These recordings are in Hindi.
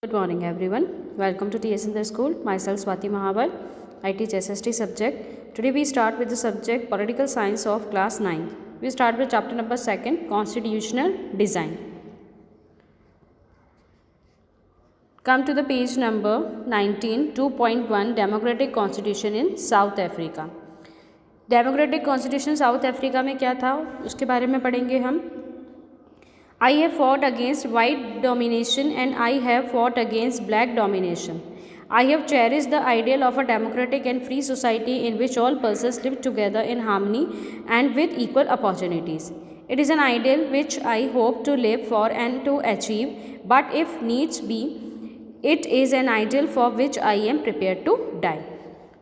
Good morning everyone. Welcome to TS in the School. Myself Swati Mahaval. I teach SST subject. Today we start with the subject Political Science of class 9. We start with chapter number 2, Constitutional Design. Come to the page number 19, 2.1 Democratic Constitution in South Africa. Democratic Constitution South Africa में क्या था उसके बारे में पढ़ेंगे हम. I have fought against white domination and I have fought against black domination. I have cherished the ideal of a democratic and free society in which all persons live together in harmony and with equal opportunities. It is an ideal which I hope to live for and to achieve, but if needs be, it is an ideal for which I am prepared to die.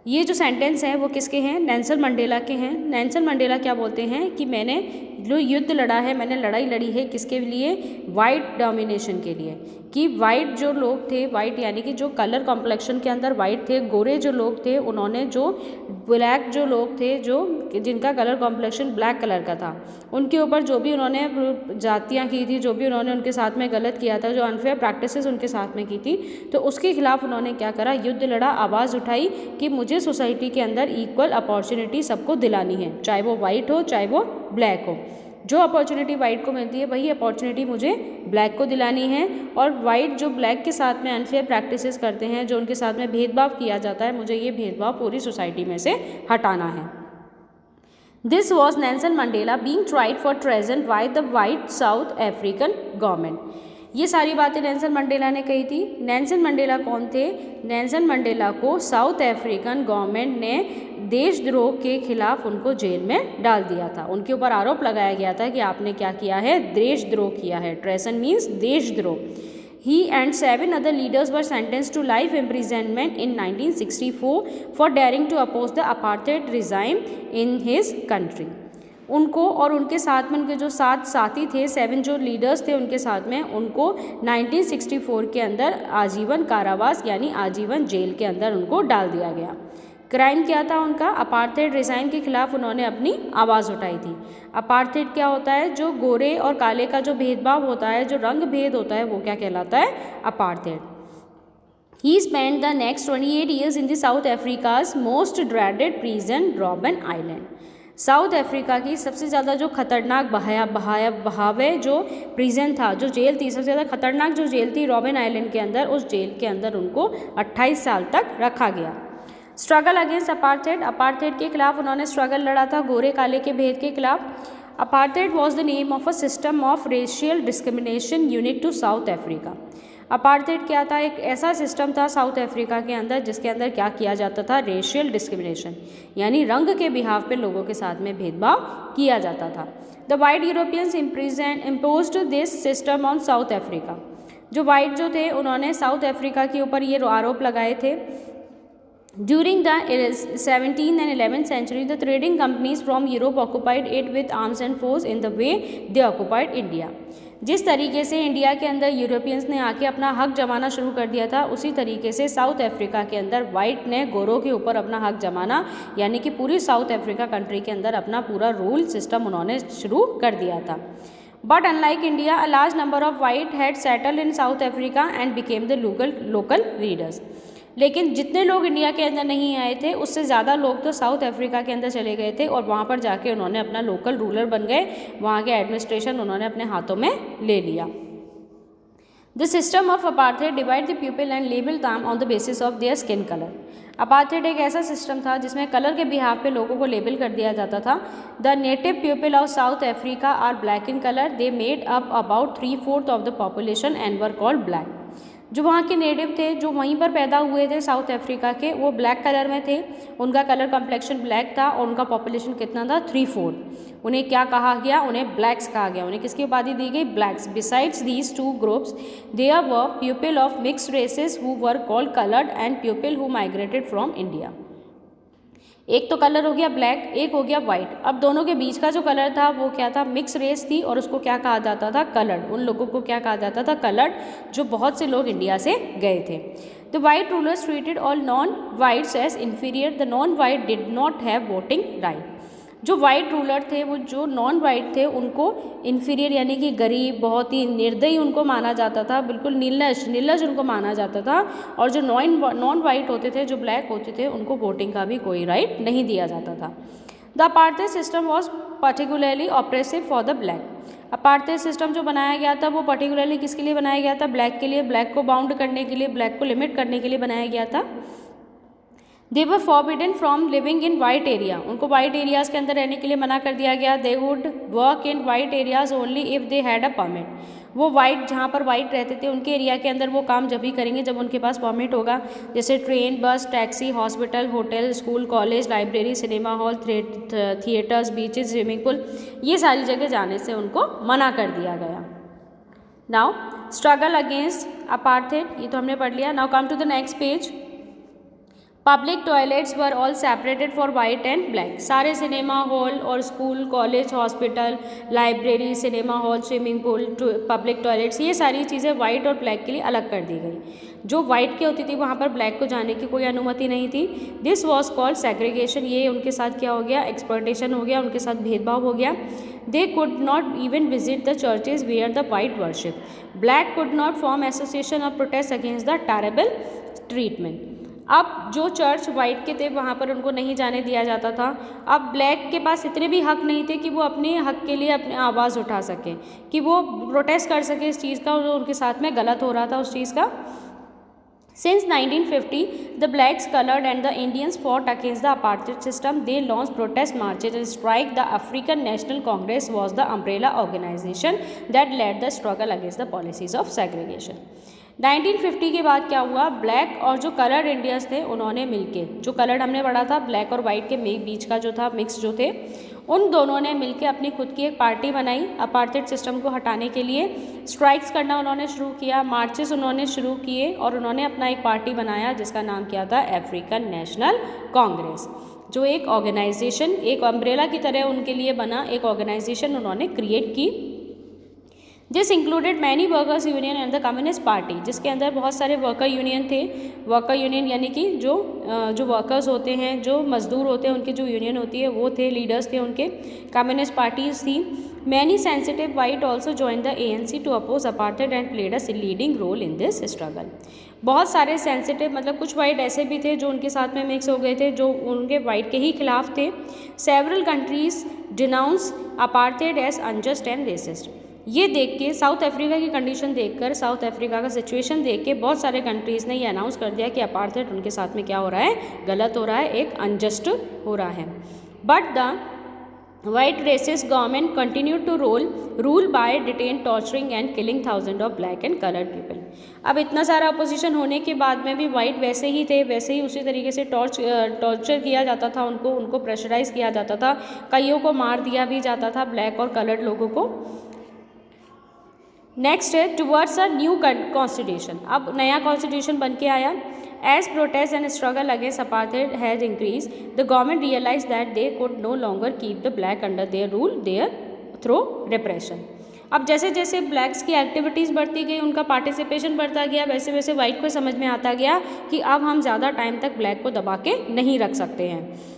ये जो सेंटेंस है वो किसके हैं? नेल्सन मंडेला के हैं. नेल्सन मंडेला क्या बोलते हैं कि मैंने जो युद्ध लड़ा है, मैंने लड़ाई लड़ी है किसके लिए? वाइट डोमिनेशन के लिए. कि वाइट जो लोग थे, वाइट यानी कि जो कलर कॉम्प्लेक्शन के अंदर वाइट थे, गोरे जो लोग थे, उन्होंने जो ब्लैक जो लोग थे, जो जिनका कलर कॉम्प्लेक्शन ब्लैक कलर का था, उनके ऊपर जो भी उन्होंने जातियाँ की थी, जो भी उन्होंने उनके साथ में गलत किया था, जो अनफेयर प्रैक्टिसेस उनके साथ में की थी, तो उसके खिलाफ उन्होंने क्या करा? युद्ध लड़ा, आवाज़ उठाई कि मुझे सोसाइटी के अंदर इक्वल अपॉर्चुनिटी सबको दिलानी है, चाहे वो वाइट हो चाहे वो ब्लैक हो. जो अपॉर्चुनिटी वाइट को मिलती है वही अपॉर्चुनिटी मुझे ब्लैक को दिलानी है, और वाइट जो ब्लैक के साथ में अनफेयर प्रैक्टिसेस करते हैं, जो उनके साथ में भेदभाव किया जाता है, मुझे ये भेदभाव पूरी सोसाइटी में से हटाना है. This was Nelson Mandela being tried for treason by the white south African government. ये सारी बातें नेल्सन मंडेला ने कही थी. नेल्सन मंडेला कौन थे? नेल्सन मंडेला को साउथ अफ्रीकन गवर्नमेंट ने देशद्रोह के खिलाफ उनको जेल में डाल दिया था. उनके ऊपर आरोप लगाया गया था कि आपने क्या किया है? देशद्रोह किया है. ट्रेसन मीन्स देशद्रोह. He and 7 other leaders were sentenced to life imprisonment in 1964 for daring to oppose the apartheid regime in his country. उनको और उनके साथ में उनके जो 7 साथी थे, 7 जो लीडर्स थे उनके साथ में, उनको 1964 के अंदर आजीवन कारावास यानी आजीवन जेल के अंदर उनको डाल दिया गया. क्राइम क्या था उनका? अपार्थेड रिजाइम के खिलाफ उन्होंने अपनी आवाज़ उठाई थी. अपार्थेड क्या होता है? जो गोरे और काले का जो भेदभाव होता है, जो रंग भेद होता है, वो क्या कहलाता है? Apartheid. He spent the next 28 years in the South Africa's most dreaded prison, Robben Island. South Africa की सबसे ज़्यादा जो खतरनाक बहावे जो प्रिजन था, जो जेल थी, सबसे ज़्यादा खतरनाक जो जेल थी रॉबिन आइलैंड के अंदर, उस जेल के अंदर उनको 28 साल तक रखा गया. Struggle against apartheid. अपार्थेड के खिलाफ उन्होंने स्ट्रगल लड़ा था, गोरे काले के भेद के खिलाफ. Apartheid was the name of a system of racial discrimination unique to South Africa. Apartheid क्या था? एक ऐसा सिस्टम था साउथ अफ्रीका के अंदर जिसके अंदर क्या किया जाता था? रेशियल डिस्क्रिमिनेशन, यानी रंग के बिहाव पे लोगों के साथ में भेदभाव किया जाता था. The white Europeans imposed this system on south Africa. जो वाइट जो थे उन्होंने साउथ अफ्रीका के ऊपर ये आरोप लगाए थे. During the 17th and 11th century, the trading companies from Europe occupied it with arms and force in the way they occupied India. जिस तरीके से इंडिया के अंदर यूरोपियंस ने आके अपना हक जमाना शुरू कर दिया था, उसी तरीके से साउथ अफ्रीका के अंदर वाइट ने गोरों के ऊपर अपना हक जमाना, यानी कि पूरी साउथ अफ्रीका कंट्री के अंदर अपना पूरा रूल सिस्टम उन्होंने शुरू कर दिया था. But unlike India, a large number of white had settled in South Africa and became the local leaders. लेकिन जितने लोग इंडिया के अंदर नहीं आए थे, उससे ज़्यादा लोग तो साउथ अफ्रीका के अंदर चले गए थे और वहाँ पर जाके उन्होंने अपना लोकल रूलर बन गए, वहाँ के एडमिनिस्ट्रेशन उन्होंने अपने हाथों में ले लिया. The system of apartheid divide the people and label them on the basis of their skin colour. Apartheid एक ऐसा सिस्टम था जिसमें कलर के बिहाव पे लोगों को लेबल कर दिया जाता था. The native people of South Africa are black in colour. They made up about 3/4 of the population and were called black. जो वहाँ के नेटिव थे, जो वहीं पर पैदा हुए थे साउथ अफ्रीका के, वो ब्लैक कलर में थे. उनका कलर कम्प्लेक्शन ब्लैक था और उनका पॉपुलेशन कितना था? 3/4. उन्हें क्या कहा गया? उन्हें ब्लैक्स कहा गया. उन्हें किसकी उपाधि दी गई? Blacks. Besides these 2 groups there were people of mixed races who were called coloured and people who migrated from India. एक तो कलर हो गया ब्लैक, एक हो गया वाइट. अब दोनों के बीच का जो कलर था वो क्या था? मिक्स रेस थी, और उसको क्या कहा जाता था? कलर्ड. उन लोगों को क्या कहा जाता था? कलर्ड. जो बहुत से लोग इंडिया से गए थे. The white rulers treated all non whites as inferior. The non white did not have voting right. जो वाइट रूलर थे वो जो नॉन वाइट थे उनको इन्फीरियर यानी कि गरीब, बहुत ही निर्दयी उनको माना जाता था, बिल्कुल निर्लज उनको माना जाता था। और जो नॉन वाइट होते थे, जो ब्लैक होते थे, उनको वोटिंग का भी कोई राइट नहीं दिया जाता था। The apartheid system was particularly oppressive for the black. Apartheid system जो बनाया गया था वो पर्टिकुलरली किसके लिए बनाया गया था? ब्लैक के लिए, ब्लैक को बाउंड करने के लिए, ब्लैक को लिमिट करने के लिए बनाया गया था। They were forbidden from living in white area, उनको वाइट एरियाज़ के अंदर रहने के लिए मना कर दिया गया। They would work in white areas only if they had a permit, वो वाइट जहाँ पर वाइट रहते थे उनके एरिया के अंदर वो काम जब भी करेंगे जब उनके पास परमिट होगा। जैसे ट्रेन, बस, taxi, hospital, hotel, school, college, library, cinema hall, theatres, beaches, swimming pool, ये सारी जगह जाने से उनको मना कर दिया गया। नाउ स्ट्रगल अगेंस्ट अपार्थाइड, ये तो हमने पढ़ लिया। Now come to the next page. Public toilets were all separated for white and black, सारे सिनेमा हॉल और school, college, hospital, library, cinema hall, swimming pool, public toilets, ये सारी चीज़ें वाइट और ब्लैक के लिए अलग कर दी गई। जो वाइट की होती थी वहाँ पर ब्लैक को जाने की कोई अनुमति नहीं थी। दिस वॉज कॉल्ड सेग्रीगेशन, ये उनके साथ क्या हो गया? एक्सप्लॉयटेशन हो गया, उनके साथ भेदभाव हो गया। They could not even visit the churches where the white worship, black could not form association of protest against the terrible treatment. अब जो चर्च वाइट के थे वहाँ पर उनको नहीं जाने दिया जाता था। अब ब्लैक के पास इतने भी हक नहीं थे कि वो अपने हक के लिए अपनी आवाज़ उठा सके, कि वो प्रोटेस्ट कर सके इस चीज़ का, जो उनके साथ में गलत हो रहा था उस चीज़ का। Since 1950, the blacks, colored and the Indians fought against the apartheid system. They launched protest marches and strike. The African National Congress was the umbrella organization that led the struggle against the policies of segregation. 1950 के बाद क्या हुआ? ब्लैक और जो कलर्ड इंडियंस थे उन्होंने मिलके, जो कलर्ड हमने पढ़ा था ब्लैक और वाइट के बीच का जो था मिक्स जो थे, उन दोनों ने मिलके अपनी खुद की एक पार्टी बनाई अपार्थाइड सिस्टम को हटाने के लिए। स्ट्राइक्स करना उन्होंने शुरू किया, मार्चेस उन्होंने शुरू किए और उन्होंने अपना एक पार्टी बनाया जिसका नाम क्या था? अफ्रीकन नेशनल कांग्रेस, जो एक ऑर्गेनाइजेशन, एक अम्ब्रेला की तरह उनके लिए बना, एक ऑर्गेनाइजेशन उन्होंने क्रिएट की। This included many workers union and the communist party, जिसके अंदर बहुत सारे वर्कर यूनियन थे। वर्कर यूनियन यानी कि जो वर्कर्स होते हैं, जो मजदूर होते हैं, उनकी जो यूनियन होती है वो थे, लीडर्स थे उनके। कम्युनिस्ट पार्टीज थी। Many sensitive white also join the ANC to oppose apartheid and played a leading role in this struggle. बहुत सारे सेंसिटिव मतलब कुछ वाइट ऐसे भी थे जो उनके साथ में मिक्स हो गए थे, जो उनके वाइट के ही खिलाफ थे। Several countries denounce apartheid as unjust and racist. ये देख के, साउथ अफ्रीका की कंडीशन देखकर, साउथ अफ्रीका का सिचुएशन देख के बहुत सारे कंट्रीज़ ने ये अनाउंस कर दिया कि अपार्थाइड उनके साथ में क्या हो रहा है? गलत हो रहा है, एक अनजस्ट हो रहा है। But the white racist government continue to rule by detain, torturing and killing thousand of black and coloured people. अब इतना सारा अपोजिशन होने के बाद में भी वाइट वैसे ही थे, वैसे ही उसी तरीके से टॉर्चर किया जाता था, उनको प्रेशराइज किया जाता था, कईयों को मार दिया भी जाता था, ब्लैक और कलर्ड लोगों को। नेक्स्ट है टुवर्ड्स अ न्यू कॉन्स्टिट्यूशन। अब नया कॉन्स्टिट्यूशन बन के आया। As protest and struggle against apartheid has increase, the government realise that they could no longer keep the black under their rule there through repression. अब जैसे जैसे ब्लैक्स की एक्टिविटीज़ बढ़ती गई, उनका पार्टिसिपेशन बढ़ता गया, वैसे वैसे वाइट को समझ में आता गया कि अब हम ज़्यादा टाइम तक ब्लैक को दबा के नहीं रख सकते हैं।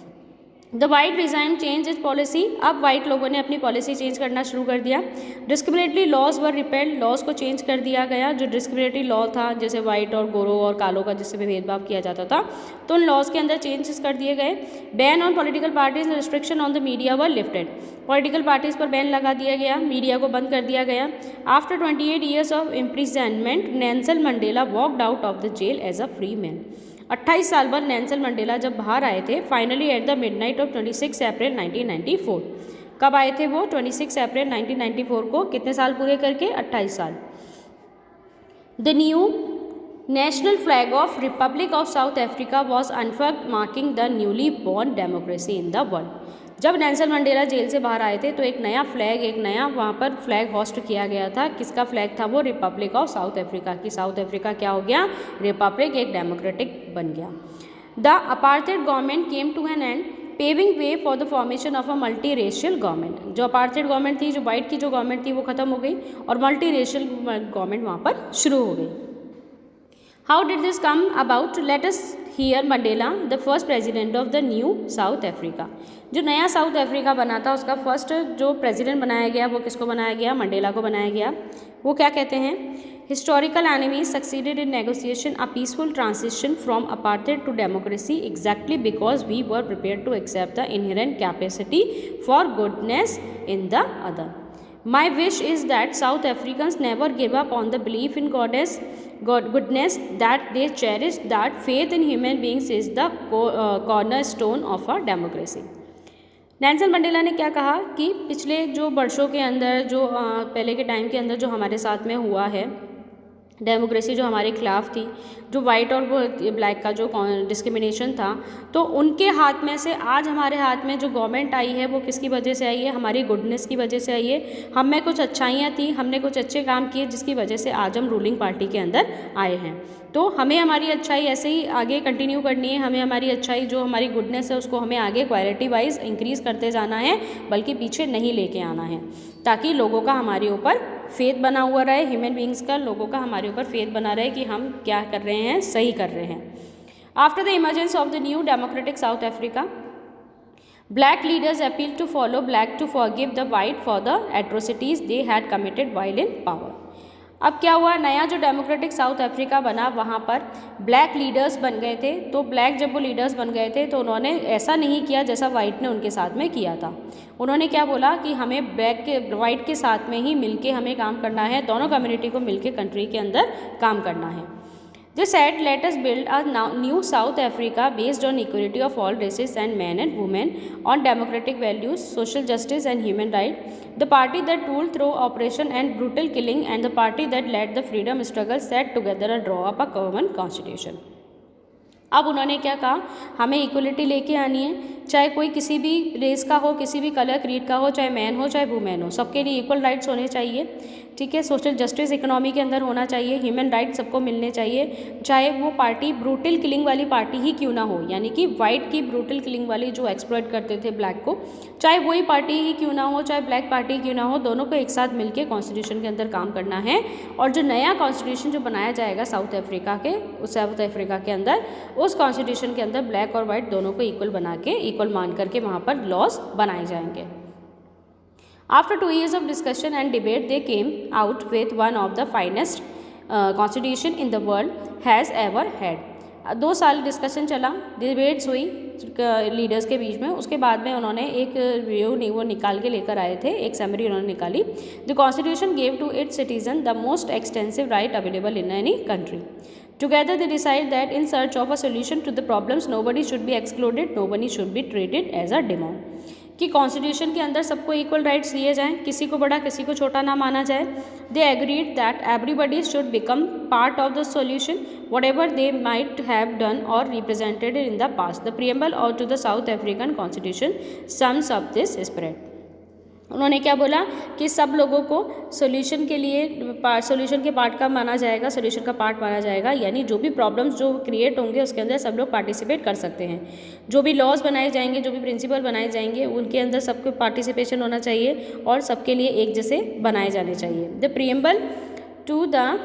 The white regime change is policy. अब वाइट लोगों ने अपनी पॉलिसी चेंज करना शुरू कर दिया। Discriminatory laws were repealed, laws को चेंज कर दिया गया। जो डिस्क्रिमिनेटरी लॉ था, जैसे वाइट और गोरों और कालों का जिससे भी भेदभाव किया जाता था, तो उन लॉज के अंदर चेंजेस कर दिए गए। Ban on political parties, restriction on the media were lifted. Political parties पर बैन लगा दिया गया, मीडिया को बंद कर दिया गया। After 28 years of imprisonment, Nelson Mandela walked out of the jail as a free man. 28 साल बाद नेल्सन मंडेला जब बाहर आए थे, finally at the midnight of 26 April 1994। कब आए थे वो? 26 अप्रैल 1994 को। कितने साल पूरे करके? 28 साल। The new national flag of Republic of South Africa was unfurled, marking the newly born democracy in the world. जब नेल्सन मंडेला जेल से बाहर आए थे तो एक नया फ्लैग, एक नया वहाँ पर फ्लैग होस्ट किया गया था। किसका फ्लैग था वो? रिपब्लिक ऑफ साउथ अफ्रीका की। साउथ अफ्रीका क्या हो गया? रिपब्लिक, एक डेमोक्रेटिक बन गया। The apartheid government came to an end, paving way for the formation of a multi racial government. जो अपार्थाइड गवर्नमेंट थी, जो वाइट की जो गवर्नमेंट थी, वो खत्म हो गई और मल्टी रेशियल गवर्नमेंट वहाँ पर शुरू हो गई। How did this come about? Let us here Mandela, the first president of the new south Africa. जो नया साउथ अफ्रीका बना था उसका फर्स्ट जो प्रेजिडेंट बनाया गया वो किसको बनाया गया? मंडेला को बनाया गया। वो क्या कहते हैं? Historical enemies succeeded in negotiation a peaceful transition from apartheid to democracy exactly because we were prepare to accept the inherent capacity for goodness in the other. My wish is that South Africans never give up on the belief in goodness, that they cherish that faith in human beings is the cornerstone of a democracy. Nelson Mandela ने क्या कहा कि पिछले जो वर्षों के अंदर जो पहले के टाइम के अंदर जो हमारे साथ में हुआ है, डेमोक्रेसी जो हमारे खिलाफ थी, जो वाइट और ब्लैक का जो डिस्क्रिमिनेशन था, तो उनके हाथ में से आज हमारे हाथ में जो गवर्नमेंट आई है वो किसकी वजह से आई है? हमारी गुडनेस की वजह से आई है। हम में कुछ अच्छाइयाँ थी, हमने कुछ अच्छे काम किए जिसकी वजह से आज हम रूलिंग पार्टी के अंदर आए हैं। तो हमें हमारी अच्छाई ऐसे ही आगे कंटिन्यू करनी है। हमें हमारी अच्छाई जो हमारी गुडनेस है उसको हमें आगे क्वालिटी वाइज इंक्रीज़ करते जाना है, बल्कि पीछे नहीं लेके आना है, ताकि लोगों का हमारे ऊपर फेथ बना हुआ रहे, ह्यूमन बींग्स का लोगों का हमारे ऊपर फेथ बना रहे कि हम क्या कर रहे हैं, सही कर रहे हैं। After the emergence of the new democratic South Africa, black leaders appeal to fellow black to forgive the white for the atrocities they had committed while in power. अब क्या हुआ? नया जो डेमोक्रेटिक साउथ अफ्रीका बना वहाँ पर ब्लैक लीडर्स बन गए थे। तो ब्लैक जब वो लीडर्स बन गए थे तो उन्होंने ऐसा नहीं किया जैसा वाइट ने उनके साथ में किया था। उन्होंने क्या बोला कि हमें वाइट के साथ में ही मिलके हमें काम करना है, दोनों कम्युनिटी को मिलके कंट्री के अंदर काम करना है। They said, let us build a new South Africa based on equality of all races and men and women, on democratic values, social justice and human rights. The party that ruled through oppression and brutal killing and the party that led the freedom struggle sat together and draw up a common constitution. अब उन्होंने क्या कहा? हमें इक्वलिटी लेके आनी है, चाहे कोई किसी भी रेस का हो, किसी भी कलर क्रीड का हो, चाहे मैन हो चाहे वुमेन हो, सबके लिए इक्वल राइट्स होने चाहिए। ठीक है, सोशल जस्टिस इकोनॉमी के अंदर होना चाहिए, ह्यूमन राइट्स सबको मिलने चाहिए, चाहे वो पार्टी ब्रूटल किलिंग वाली पार्टी ही क्यों ना हो, यानी कि वाइट की ब्रूटल किलिंग वाली जो एक्सप्लॉइट करते थे ब्लैक को, चाहे वही पार्टी ही क्यों ना हो, चाहे ब्लैक पार्टी क्यों ना हो, दोनों को एक साथ मिलकर कॉन्स्टिट्यूशन के अंदर काम करना है। और जो नया कॉन्स्टिट्यूशन जो बनाया जाएगा साउथ अफ्रीका के अंदर, उस कॉन्स्टिट्यूशन के अंदर ब्लैक और वाइट दोनों को इक्वल बना के, इक्वल मान करके वहाँ पर लॉज बनाए जाएंगे। After 2 years of discussion and debate, they came out with one of the finest constitution in the world has ever had. 2 साल डिस्कशन चला, डिबेट्स हुई लीडर्स के बीच में। उसके बाद में उन्होंने एक वो निकाल के लेकर आए थे, एक समरी उन्होंने निकाली। The constitution gave to its citizen the most extensive right available in any country. Together they decide that in search of a solution to the problems, nobody should be excluded, nobody should be treated as a demon. कि कॉन्स्टिट्यूशन के अंदर सबको इक्वल राइट्स दिए जाएं, किसी को बड़ा किसी को छोटा ना माना जाए। They agreed that everybody should become part of the solution whatever they might have done or represented in the past. The preamble or to the South African Constitution sums up this spirit. उन्होंने क्या बोला कि सब लोगों को सोल्यूशन के लिए सोल्यूशन के पार्ट का माना जाएगा, सोल्यूशन का पार्ट माना जाएगा, यानी जो भी प्रॉब्लम्स जो क्रिएट होंगे उसके अंदर सब लोग पार्टिसिपेट कर सकते हैं। जो भी लॉज बनाए जाएंगे, जो भी प्रिंसिपल बनाए जाएंगे, उनके अंदर सबको पार्टिसिपेशन होना चाहिए और सबके लिए एक जैसे बनाए जाने चाहिए। The preamble to the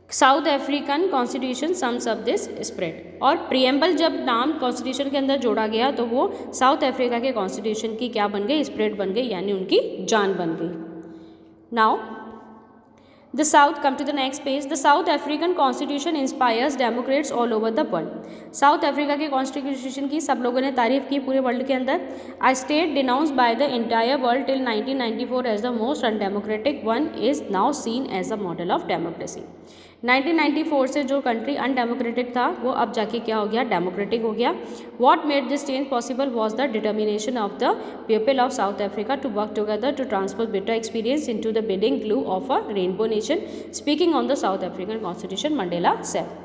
South African constitution sums up this spirit. और प्रीएम्बल जब नाम कॉन्स्टिट्यूशन के अंदर जोड़ा गया तो वो साउथ अफ्रीका के कॉन्स्टिट्यूशन की क्या बन गई? स्प्रिट बन गई, यानी उनकी जान बन गई। Now the South, come to the next page. The South African constitution inspires democrats all over the world. South Africa के कॉन्स्टिट्यूशन की सब लोगों ने तारीफ की पूरे वर्ल्ड के अंदर। A state denounced by the entire world till 1994 as the most undemocratic one is now seen as a model of democracy. 1994 से जो कंट्री अनडेमोक्रेटिक था वो अब जाके क्या हो गया? डेमोक्रेटिक हो गया। What made this change possible was the determination of the people of South Africa to work together to transfer better experience into the building glue of a rainbow nation. Speaking on the South African constitution, Mandela said.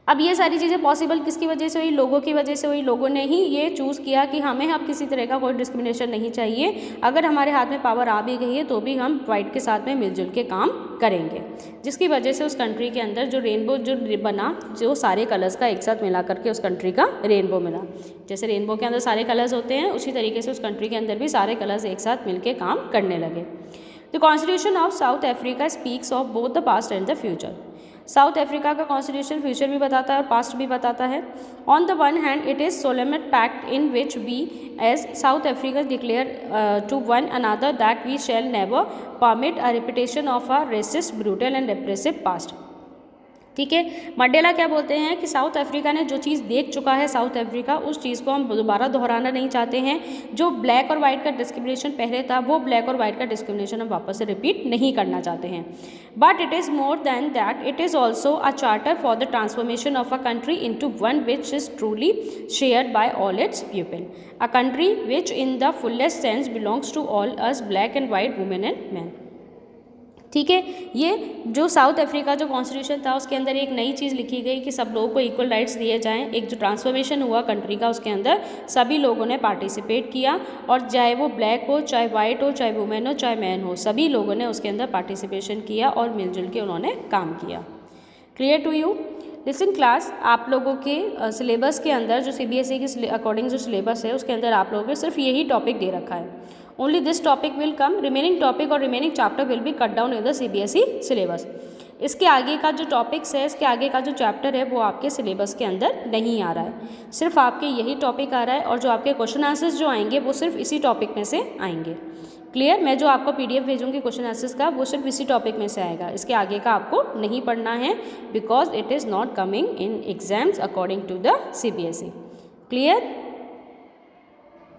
अब ये सारी चीज़ें पॉसिबल किसकी वजह से हुई? लोगों की वजह से हुई। लोगों ने ही ये चूज़ किया कि हमें अब किसी तरह का कोई डिस्क्रिमिनेशन नहीं चाहिए। अगर हमारे हाथ में पावर आ भी गई है तो भी हम वाइट के साथ में मिलजुल के काम करेंगे, जिसकी वजह से उस कंट्री के अंदर जो रेनबो जो बना, जो सारे कलर्स का एक साथ मिला करके उस कंट्री का रेनबो मिला। जैसे रेनबो के अंदर सारे कलर्स होते हैं, उसी तरीके से उस कंट्री के अंदर भी सारे कलर्स एक साथ मिल के काम करने लगे। The constitution of South Africa speaks of both the past and the future. South Africa का कॉन्स्टिट्यूशन फ्यूचर भी बताता है और पास्ट भी बताता है। On the one hand it is solemn pact in which we as South Africa declare to one another that we shall never permit a repetition of a racist brutal and repressive past. ठीक है, मंडेला क्या बोलते हैं कि साउथ अफ्रीका ने जो चीज़ देख चुका है साउथ अफ्रीका, उस चीज़ को हम दोबारा दोहराना नहीं चाहते हैं। जो ब्लैक और वाइट का डिस्क्रिमिनेशन पहले था, वो ब्लैक और वाइट का डिस्क्रिमिनेशन हम वापस से रिपीट नहीं करना चाहते हैं। But it is more than that, it is also a charter for the transformation of a country into one which is truly shared by all its people, a country which in the fullest sense belongs to all us black and white women and man. ठीक है, ये जो साउथ अफ्रीका जो कॉन्स्टिट्यूशन था उसके अंदर एक नई चीज़ लिखी गई कि सब लोगों को इक्वल राइट्स दिए जाएं। एक जो ट्रांसफॉर्मेशन हुआ कंट्री का, उसके अंदर सभी लोगों ने पार्टिसिपेट किया, और चाहे वो ब्लैक हो, चाहे वाइट हो, चाहे वुमेन हो, चाहे मैन हो, सभी लोगों ने उसके अंदर पार्टिसिपेशन किया और मिलजुल के उन्होंने काम किया। Clear to you? Listen class, आप लोगों के सिलेबस के अंदर जो CBSE के अकॉर्डिंग जो सिलेबस है उसके अंदर आप लोगों को सिर्फ यही टॉपिक दे रखा है। Only this topic will come, remaining topic और remaining chapter will be cut down in the CBSE syllabus. इसके आगे का जो टॉपिक्स है, इसके आगे का जो चैप्टर है वो आपके सिलेबस के अंदर नहीं आ रहा है, सिर्फ आपके यही टॉपिक आ रहा है, और जो आपके क्वेश्चन आंसर्स जो आएंगे वो सिर्फ इसी टॉपिक में से आएंगे। क्लियर? मैं जो आपको PDF भेजूंगी क्वेश्चन आंसर्स का, वो सिर्फ इसी टॉपिक में से आएगा, इसके आगे का आपको नहीं पढ़ना है, because it is not coming in exams according to the CBSE। Clear?